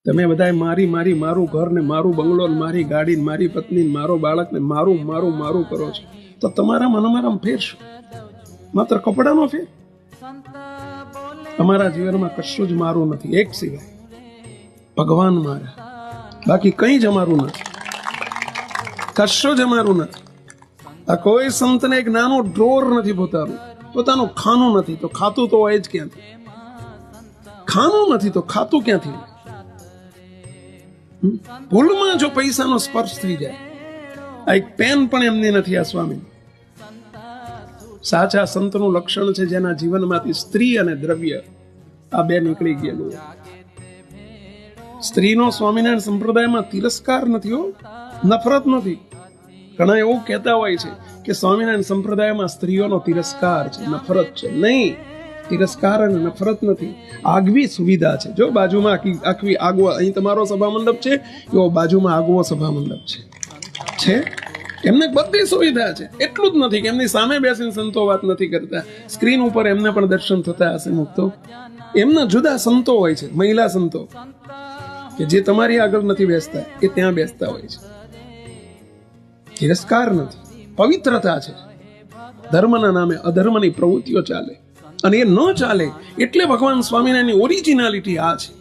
તમે બધાએ મારી મારી મારું ઘર ને મારું બંગલો ને મારી ગાડી ને મારી પત્ની ને મારો બાળક ને મારું મારું મારું કરો છો, તો તમારામાં અમારામાં ફેર શું? માત્ર કપડાનો ફેર. અમારા જીવનમાં કશું જ મારું નથી, એક સિવાય ભગવાન મારા, બાકી કંઈ જ અમારું નથી, કશું જ અમારું નથી. આ કોઈ સંતને એક નાનો ડ્રોર નથી પોતાનું ખાનું નથી, તો ખાતું તો હોય જ ક્યાંથી? ખાનું નથી તો ખાતું ક્યાંથી? ભૂલમાં જો પૈસાનો સ્પર્શ થઈ જાય, આ એક પેન પણ એમની નથી આ સ્વામી. સાચા સંતનું લક્ષણ છે જેના જીવનમાંથી સ્ત્રી અને દ્રવ્ય આ બે નીકળી ગયેલું. સ્ત્રીનો સ્વામિનારાયણ સંપ્રદાયમાં તિરસ્કાર નથી હો, નફરત નથી. ઘણા એવું કહેતા હોય છે કે સ્વામિનારાયણ સંપ્રદાયમાં સ્ત્રીઓનો તિરસ્કાર છે, નફરત છે. નહીં, તિરસ્કાર અને નફરત નથી, આગવી સુવિધા છે. જો બાજુમાં આખી આગવો, અહીં તમારો સભા મંડપ છે, એવો બાજુમાં આગવો સભા મંડપ છે. એમને બધી સુવિધા છે. એટલું જ નથી કે એમની સામે બેસીને સંતો વાત નથી કરતા, સ્ક્રીન ઉપર એમને પણ દર્શન થતા હશે મુક્તો. એમના જુદા સંતો હોય છે, મહિલા સંતો, કે જે તમારી આગળ નથી બેસતા, એ ત્યાં બેસતા હોય છે. તિરસ્કાર નથી, પવિત્રતા છે. ધર્મના નામે અધર્મની પ્રવૃત્તિઓ ચાલે, અને એ ન ચાલે એટલે ભગવાન સ્વામિનારાયણની ઓરિજિનાલિટી આ છે.